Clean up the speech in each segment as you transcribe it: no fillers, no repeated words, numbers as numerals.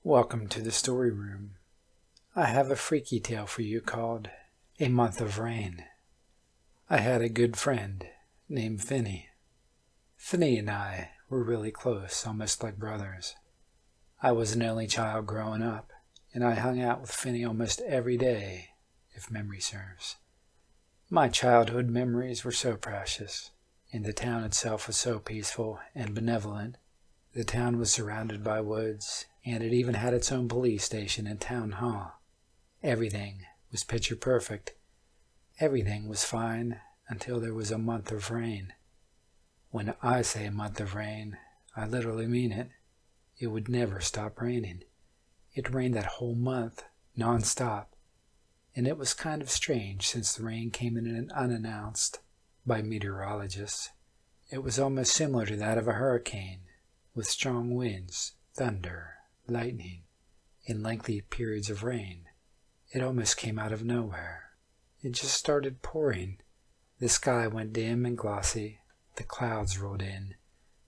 Welcome to the story room. I have a freaky tale for you called A Month of Rain. I had a good friend named Finney. Finney and I were really close, almost like brothers. I was an only child growing up, and I hung out with Finney almost every day, if memory serves. My childhood memories were so precious, and the town itself was so peaceful and benevolent. The town was surrounded by woods, and it even had its own police station and town hall. Everything was picture perfect. Everything was fine until there was a month of rain. When I say a month of rain, I literally mean it. It would never stop raining. It rained that whole month, non-stop. And it was kind of strange since the rain came in unannounced by meteorologists. It was almost similar to that of a hurricane, with strong winds, thunder, lightning, and lengthy periods of rain. It almost came out of nowhere. It just started pouring. The sky went dim and glossy. The clouds rolled in.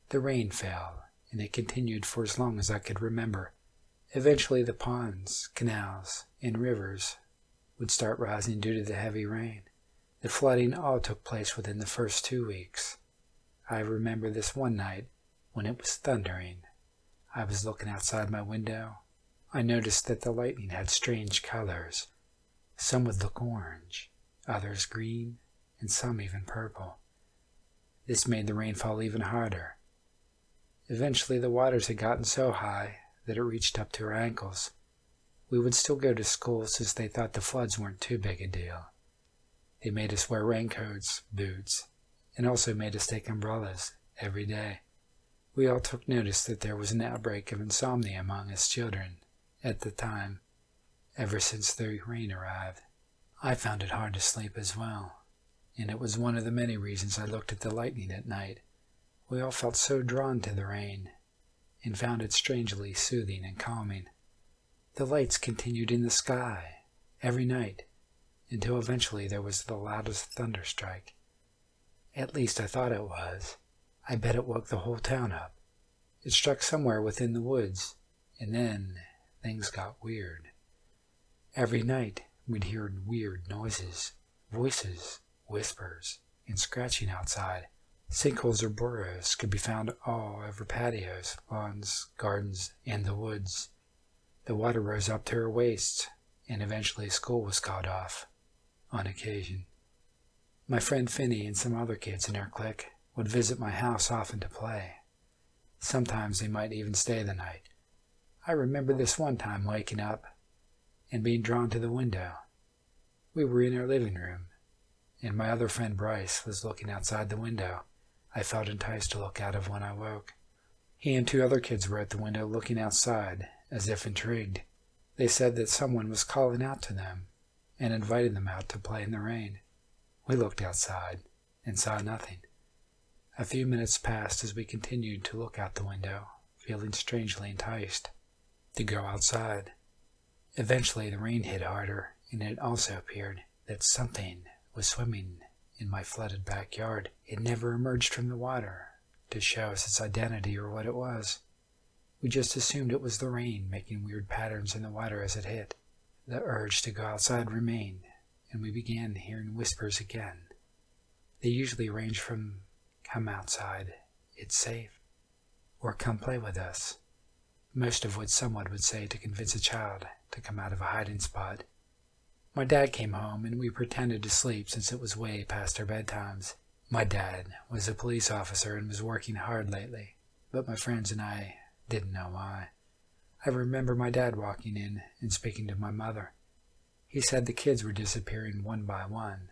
The rain fell, and it continued for as long as I could remember. Eventually the ponds, canals, and rivers would start rising due to the heavy rain. The flooding all took place within the first 2 weeks. I remember this one night when it was thundering. I was looking outside my window. I noticed that the lightning had strange colors. Some would look orange, others green, and some even purple. This made the rainfall even harder. Eventually the waters had gotten so high that it reached up to our ankles. We would still go to school since they thought the floods weren't too big a deal. They made us wear raincoats, boots, and also made us take umbrellas every day. We all took notice that there was an outbreak of insomnia among us children at the time, ever since the rain arrived. I found it hard to sleep as well, and it was one of the many reasons I looked at the lightning at night. We all felt so drawn to the rain, and found it strangely soothing and calming. The lights continued in the sky every night, until eventually there was the loudest thunderstrike. At least I thought it was. I bet it woke the whole town up. It struck somewhere within the woods, and then things got weird. Every night we'd hear weird noises, voices, whispers, and scratching outside. Sinkholes or burrows could be found all over patios, lawns, gardens, and the woods. The water rose up to her waists, and eventually school was called off, on occasion. My friend Finney and some other kids in our clique would visit my house often to play. Sometimes they might even stay the night. I remember this one time waking up and being drawn to the window. We were in our living room, and my other friend Bryce was looking outside the window. I felt enticed to look out of when I woke. He and 2 other kids were at the window looking outside, as if intrigued. They said that someone was calling out to them and invited them out to play in the rain. We looked outside and saw nothing. A few minutes passed as we continued to look out the window, feeling strangely enticed to go outside. Eventually the rain hit harder, and it also appeared that something was swimming in my flooded backyard. It never emerged from the water to show us its identity or what it was. We just assumed it was the rain making weird patterns in the water as it hit. The urge to go outside remained, and we began hearing whispers again. They usually range from "come outside, it's safe," or "come play with us," most of which someone would say to convince a child to come out of a hiding spot. My dad came home, and we pretended to sleep since it was way past our bedtimes. My dad was a police officer and was working hard lately, but my friends and I didn't know why. I remember my dad walking in and speaking to my mother. He said the kids were disappearing one by one.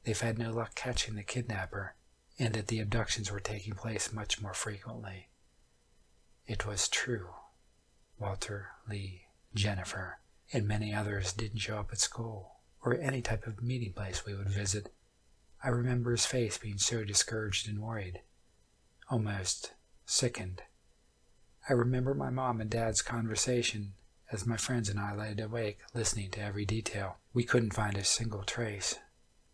They've had no luck catching the kidnapper, and that the abductions were taking place much more frequently. It was true. Walter, Lee, Jennifer, and many others didn't show up at school or any type of meeting place we would visit. I remember his face being so discouraged and worried, almost sickened. I remember my mom and dad's conversation as my friends and I laid awake listening to every detail. We couldn't find a single trace.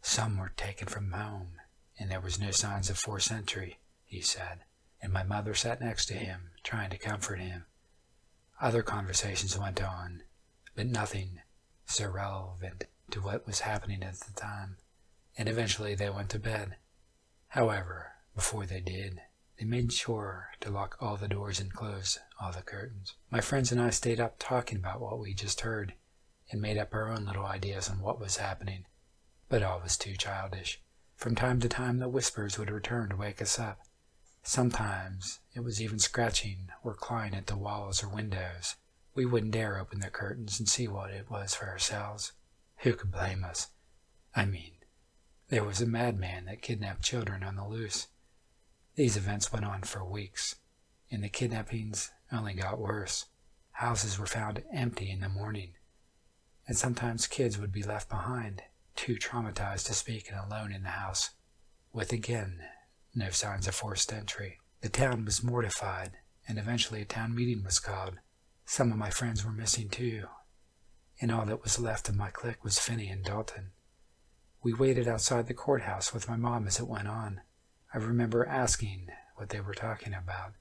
Some were taken from home, and there was no signs of forced entry, he said, and my mother sat next to him, trying to comfort him. Other conversations went on, but nothing so relevant to what was happening at the time, and eventually they went to bed. However, before they did, they made sure to lock all the doors and close all the curtains. My friends and I stayed up talking about what we just heard, and made up our own little ideas on what was happening, but all was too childish. From time to time the whispers would return to wake us up. Sometimes it was even scratching or clawing at the walls or windows. We wouldn't dare open the curtains and see what it was for ourselves. Who could blame us? I mean, there was a madman that kidnapped children on the loose. These events went on for weeks, and the kidnappings only got worse. Houses were found empty in the morning, and sometimes kids would be left behind, too traumatized to speak and alone in the house, with again no signs of forced entry. The town was mortified, and eventually a town meeting was called. Some of my friends were missing too, and all that was left of my clique was Finney and Dalton. We waited outside the courthouse with my mom as it went on. I remember asking what they were talking about,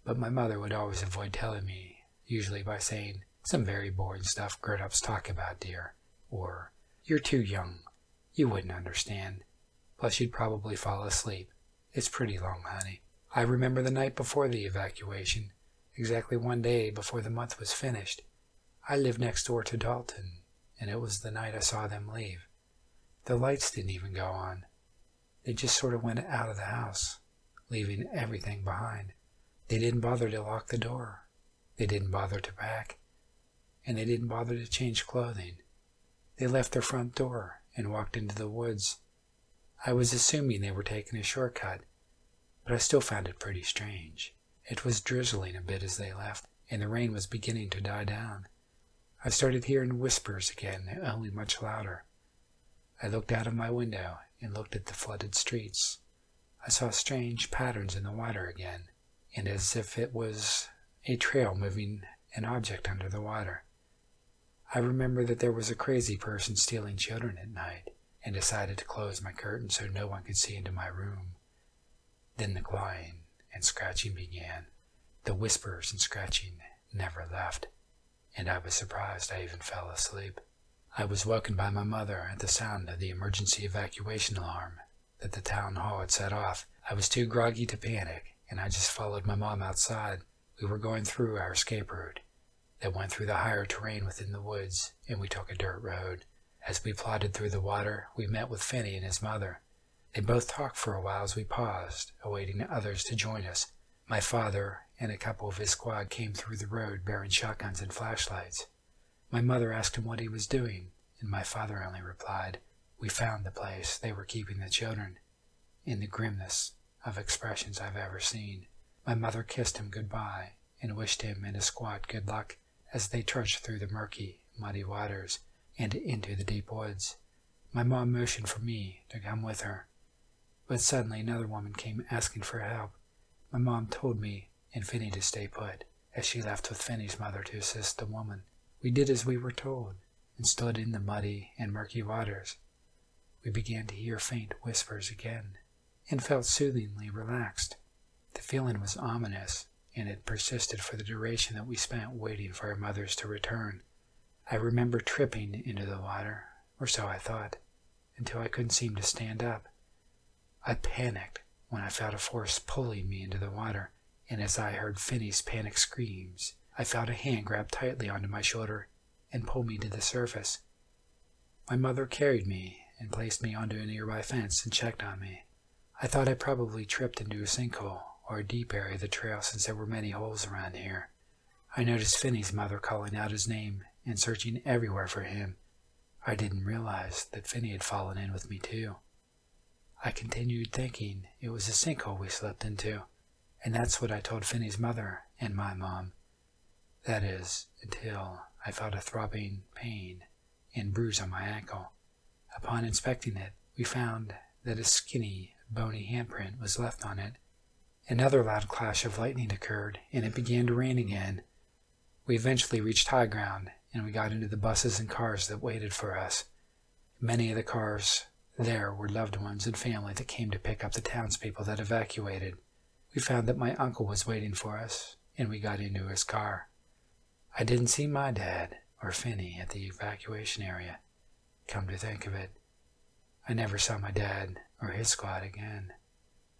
but my mother would always avoid telling me, usually by saying, "Some very boring stuff grown-ups talk about, dear," or, "You're too young. You wouldn't understand. Plus you'd probably fall asleep. It's pretty long, honey." I remember the night before the evacuation, exactly one day before the month was finished. I lived next door to Dalton, and it was the night I saw them leave. The lights didn't even go on. They just sort of went out of the house, leaving everything behind. They didn't bother to lock the door. They didn't bother to pack. And they didn't bother to change clothing. They left their front door and walked into the woods. I was assuming they were taking a shortcut, but I still found it pretty strange. It was drizzling a bit as they left, and the rain was beginning to die down. I started hearing whispers again, only much louder. I looked out of my window and looked at the flooded streets. I saw strange patterns in the water again, and as if it was a trail moving an object under the water. I remember that there was a crazy person stealing children at night, and decided to close my curtain so no one could see into my room. Then the clawing and scratching began. The whispers and scratching never left, and I was surprised I even fell asleep. I was woken by my mother at the sound of the emergency evacuation alarm that the town hall had set off. I was too groggy to panic, and I just followed my mom outside. We were going through our escape route that went through the higher terrain within the woods, and we took a dirt road. As we plodded through the water, we met with Finney and his mother. They both talked for a while as we paused, awaiting others to join us. My father and a couple of his squad came through the road bearing shotguns and flashlights. My mother asked him what he was doing, and my father only replied, "We found the place they were keeping the children," in the grimness of expressions I've ever seen. My mother kissed him goodbye and wished him and his squad good luck as they trudged through the murky, muddy waters and into the deep woods. My mom motioned for me to come with her, but suddenly another woman came asking for help. My mom told me and Finney to stay put, as she left with Finney's mother to assist the woman. We did as we were told, and stood in the muddy and murky waters. We began to hear faint whispers again, and felt soothingly relaxed. The feeling was ominous, and it persisted for the duration that we spent waiting for our mothers to return. I remember tripping into the water, or so I thought, until I couldn't seem to stand up. I panicked when I felt a force pulling me into the water, and as I heard Finney's panicked screams, I felt a hand grab tightly onto my shoulder and pull me to the surface. My mother carried me and placed me onto a nearby fence and checked on me. I thought I probably tripped into a sinkhole or a deep area of the trail since there were many holes around here. I noticed Finney's mother calling out his name and searching everywhere for him. I didn't realize that Finney had fallen in with me too. I continued thinking it was a sinkhole we slipped into, and that's what I told Finney's mother and my mom. That is, until I felt a throbbing pain and bruise on my ankle. Upon inspecting it, we found that a skinny, bony handprint was left on it. Another loud clash of lightning occurred, and it began to rain again. We eventually reached high ground, and we got into the buses and cars that waited for us. Many of the cars there were loved ones and family that came to pick up the townspeople that evacuated. We found that my uncle was waiting for us, and we got into his car. I didn't see my dad or Finney at the evacuation area. Come to think of it, I never saw my dad or his squad again.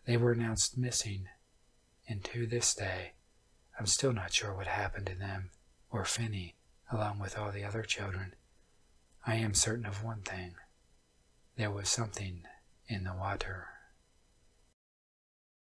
They were announced missing, and to this day, I'm still not sure what happened to them or Finney, along with all the other children. I am certain of one thing. There was something in the water.